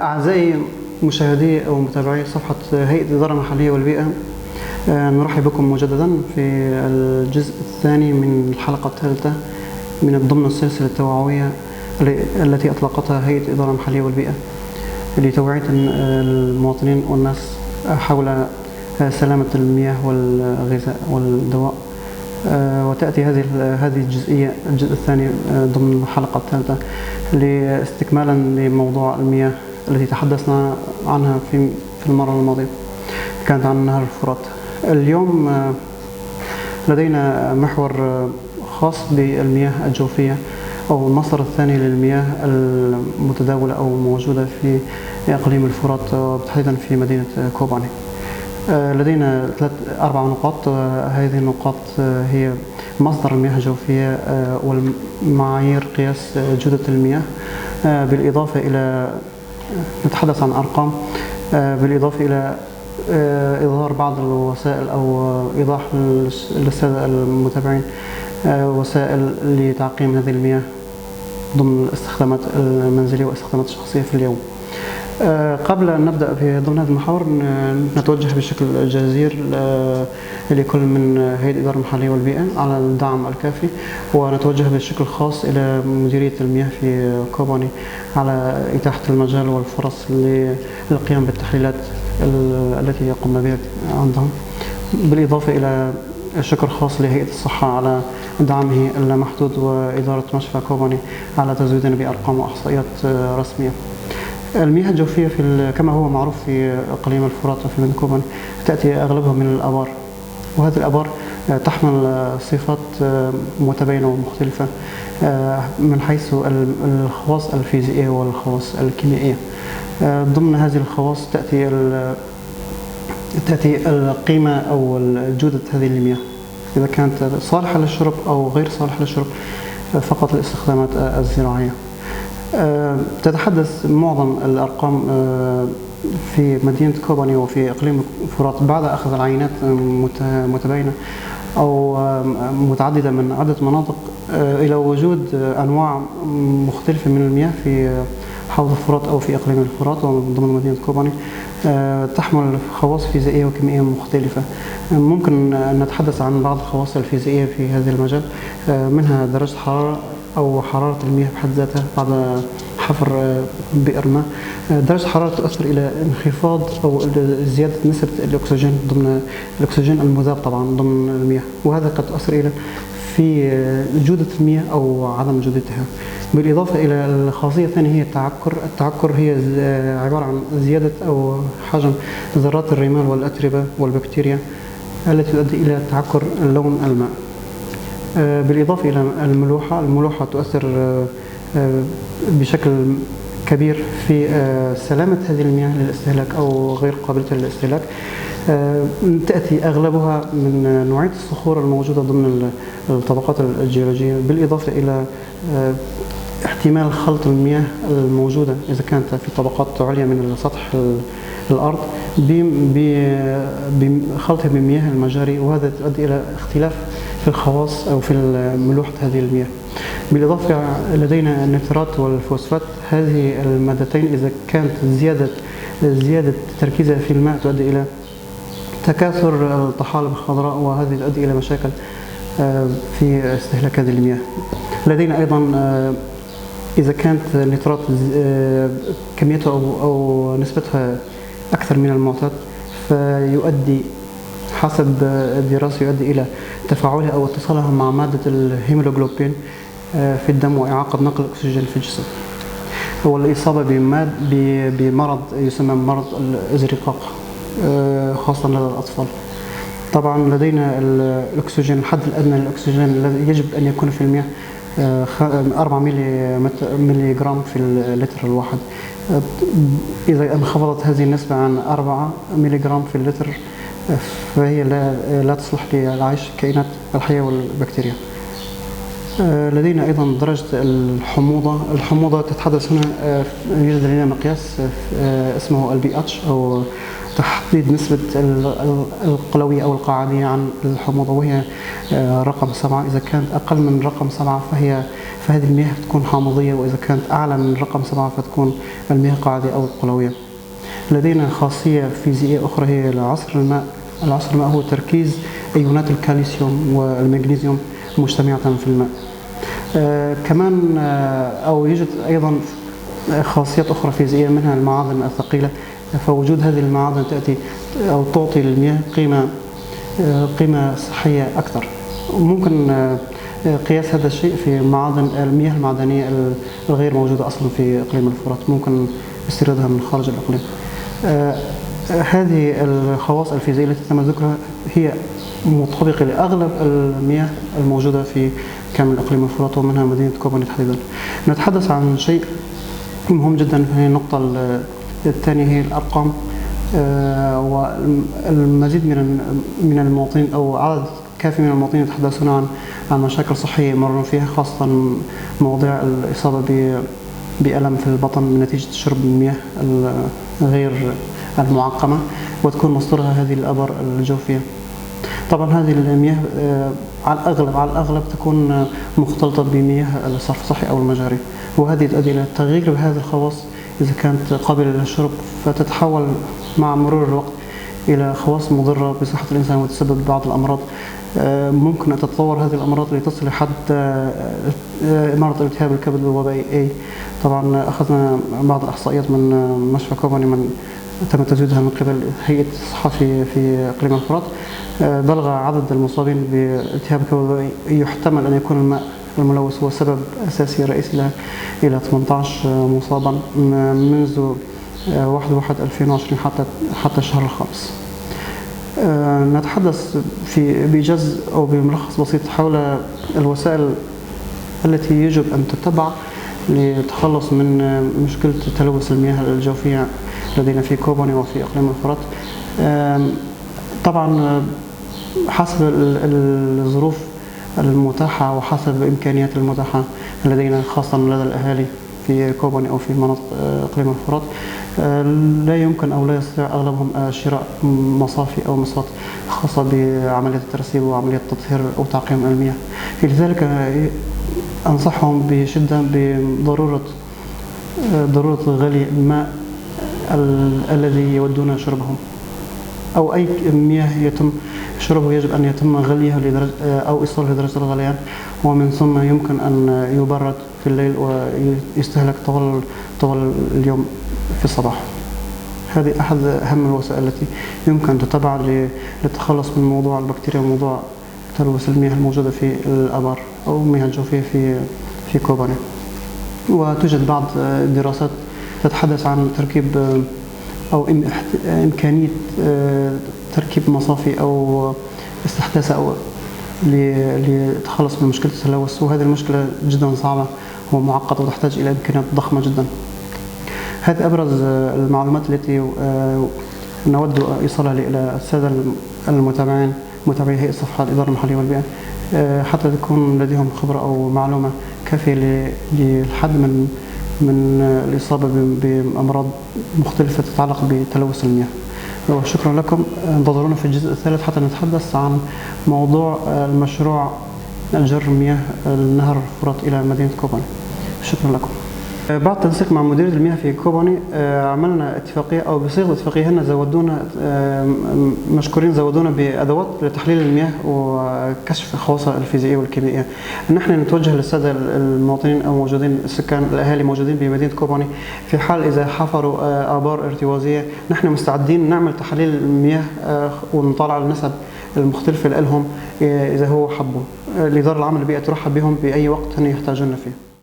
أعزائي مشاهدي أو متابعي صفحة هيئة الإدارة المحلية والبيئة، نرحب بكم مجددا في الجزء الثاني من الحلقة الثالثة من ضمن السلسلة التوعوية التي أطلقتها هيئة الإدارة المحلية والبيئة لتوعية المواطنين والناس حول سلامة المياه والغذاء والدواء. وتأتي هذه الجزء الثاني ضمن الحلقة الثالثة لاستكمالا لموضوع المياه التي تحدثنا عنها في المرة الماضية، كانت عن نهر الفرات. اليوم لدينا محور خاص بالمياه الجوفية أو المصدر الثاني للمياه المتداولة أو موجودة في إقليم الفرات، تحديدا في مدينة كوباني. لدينا 4 نقاط. هذه النقاط هي مصدر المياه الجوفية والمعايير قياس جودة المياه، بالإضافة إلى نتحدث عن أرقام، بالإضافة إلى إظهار بعض الوسائل أو إيضاح للسادة المتابعين وسائل لتعقيم هذه المياه ضمن الاستخدامات المنزلية والاستخدامات الشخصية في اليوم. قبل أن نبدأ في ضمن هذا المحور، نتوجه بشكل جزير لكل من هيئة الإدارة المحلية والبيئة على الدعم الكافي، ونتوجه بشكل خاص إلى مديرية المياه في كوباني على إتاحة المجال والفرص للقيام بالتحليلات التي قمنا بها عندهم، بالإضافة إلى شكر خاص لهيئة الصحة على دعمه اللامحدود وإدارة مشفى كوباني على تزويدنا بأرقام وإحصائيات رسمية. المياه الجوفية كما هو معروف في إقليم الفرات وفي مدينة كوباني تأتي أغلبها من الآبار، وهذه الآبار تحمل صفات متباينة ومختلفة من حيث الخواص الفيزيائية والخواص الكيميائية. ضمن هذه الخواص تأتي القيمة أو جودة هذه المياه، إذا كانت صالحة للشرب أو غير صالحة للشرب فقط للاستخدامات الزراعية. تتحدث معظم الأرقام في مدينة كوباني وفي إقليم الفرات بعد أخذ العينات متباينة أو متعددة من عدة مناطق إلى وجود أنواع مختلفة من المياه في حوض الفرات أو في إقليم الفرات وضمن مدينة كوباني، تحمل خواص فيزيائية وكيميائية مختلفة. ممكن أن نتحدث عن بعض الخواص الفيزيائية في هذا المجال، منها درجة حرارة أو حرارة المياه بحد ذاتها بعد حفر بئر ماء. درجة الحرارة تؤثر إلى انخفاض أو زيادة نسبة الأكسجين المذاب طبعا ضمن المياه، وهذا قد تؤثر إلى في جودة المياه أو عدم جودتها. بالإضافة إلى الخاصية الثانية هي التعكر هي عبارة عن زيادة أو حجم ذرات الرمال والأتربة والبكتيريا التي تؤدي إلى تعكر لون الماء. بالإضافة إلى الملوحة تؤثر بشكل كبير في سلامة هذه المياه للاستهلاك أو غير قابلة للاستهلاك. تأتي أغلبها من نوعية الصخور الموجودة ضمن الطبقات الجيولوجية، بالإضافة إلى احتمال خلط المياه الموجودة إذا كانت في طبقات عليا من سطح الأرض بخلطها بمياه المجاري، وهذا يؤدي إلى اختلاف في الخواص أو في ملوحة هذه المياه. بالإضافة لدينا النترات والفوسفات، هذه المادتين إذا كانت زيادة تركيزها في الماء تؤدي إلى تكاثر الطحالب الخضراء، وهذه تؤدي إلى مشاكل في استهلاك هذه المياه. لدينا أيضا إذا كانت النترات كميتها أو نسبتها أكثر من المعتاد، فيؤدي حسب الدراسة يؤدي إلى تفاعلها أو اتصالها مع مادة الهيموجلوبين في الدم وإعاقة نقل الأكسجين في الجسم، والإصابة بمرض يسمى مرض الإزرقاق خاصة لدى الأطفال. طبعا لدينا الأكسجين، الحد الأدنى للأكسجين الذي يجب أن يكون في المياه 4 ملي جرام في اللتر الواحد. إذا انخفضت هذه النسبة عن 4 ملي جرام في اللتر فهي لا تصلح للعيش الكائنات الحية والبكتيريا. لدينا أيضا درجة الحموضة تتحدث هنا، يوجد لدينا مقياس اسمه البي اتش أو تحديد نسبة القلوية أو القاعدية عن الحموضة، وهي رقم 7. إذا كانت أقل من رقم 7 فهذه المياه تكون حامضية، وإذا كانت أعلى من رقم 7 فتكون المياه قاعدية أو قلوية. لدينا خاصية فيزيائية أخرى هي عصر الماء. العصر الماء هو تركيز أيونات الكالسيوم والمغنيسيوم مجتمعة في الماء. كمان أو يوجد أيضا خاصيات أخرى فيزيائية منها المعادن الثقيلة، فوجود هذه المعادن تأتي أو تعطي للمياه قيمة صحية أكثر. ممكن قياس هذا الشيء في معادن المياه المعدنية الغير موجودة أصلا في إقليم الفرات، ممكن استيرادها من خارج الإقليم. هذه الخواص الفيزيائية التي تم ذكرها هي مطابقة لأغلب المياه الموجودة في كامل إقليم الفرات ومنها مدينة كوباني تحديدا. نتحدث عن شيء مهم جدا، هي النقطة الثانية هي الأرقام. والمزيد من المواطنين أو عدد كافي من المواطنين يتحدثون عن مشاكل صحية يمرون فيها، خاصة مواضيع الإصابة بألم في البطن من نتيجة شرب المياه غير المعقمة، وتكون مصدرها هذه الآبار الجوفية. طبعا هذه المياه على الأغلب تكون مختلطة بمياه الصرف الصحي أو المجاري، وهذه تؤدي إلى التغيير بهذه الخواص. إذا كانت قابلة للشرب فتتحول مع مرور الوقت إلى خواص مضرة بصحة الإنسان وتسبب بعض الأمراض. ممكن أن تتطور هذه الأمراض لتصل لحد مرض التهاب الكبد الوبائي. طبعا أخذنا بعض الإحصائيات من مشفى كوباني من تم تزويدها من قبل هيئة الصحة في إقليم الفرات. بلغ عدد المصابين بالتهاب الكبد الوبائي يحتمل أن يكون الماء الملوث هو سبب أساسي رئيسي لها، إلى 18 مصابا منذ 1/1/2020 حتى الشهر الخامس. نتحدث بإيجاز أو بملخص بسيط حول الوسائل التي يجب أن تتبع للتخلص من مشكلة تلوث المياه الجوفية لدينا في كوباني وفي إقليم الفرات. طبعا حسب الظروف المتاحة وحسب الإمكانيات المتاحة لدينا، خاصة لدى الأهالي في كوباني أو في مناطق إقليم الفرات، لا يمكن أو لا يستطيع أغلبهم شراء مصافي أو مصفات خاصة بعملية الترسيب وعملية تطهير أو تعقيم المياه. لذلك أنصحهم بشدة بضرورة غلي الماء الذي يودون شربه، أو أي مياه يتم شربه يجب أن يتم غليها أو إيصاله لدرجة الغليان، ومن ثم يمكن أن يبرد في الليل ويستهلك طوال اليوم في الصباح. هذه أحد أهم الوسائل التي يمكن أن تتبع للتخلص من موضوع البكتيريا وموضوع تلوث المياه الموجودة في الآبار أو المياه الجوفية في كوباني. وتوجد بعض الدراسات تتحدث عن تركيب أو إمكانية تركيب مصافي أو استحداثها أو للتخلص من مشكلة التلوث، وهذه المشكلة جدا صعبة ومعقدة وتحتاج إلى إمكانيات ضخمة جدا. هذه أبرز المعلومات التي نود إيصالها إلى السادة المتابعين متابعي هيئة صفحة الإدارة المحلية والبيئة، حتى تكون لديهم خبرة أو معلومة كافية للحد من الإصابة بأمراض مختلفة تتعلق بتلوث المياه. وشكرا لكم. انتظرونا في الجزء الثالث حتى نتحدث عن موضوع المشروع جر مياه النهر الفرات إلى مدينة كوباني. شكرا لكم. بعد تنسيق مع مديرية المياه في كوباني عملنا اتفاقية أو بصيغة اتفاقية، هنا زودونا مشكورين زودونا بأدوات لتحليل المياه وكشف خواصها الفيزيائية والكيميائية. نحن نتوجه للسادة المواطنين أو موجودين السكان الأهالي موجودين بمدينة كوباني، في حال إذا حفروا آبار ارتوازية نحن مستعدين نعمل تحليل المياه ونطالع على النسب المختلفة لهم إذا هو حبوا. الإدارة العامة للبيئة ترحب بهم بأي وقت يحتاجون فيه.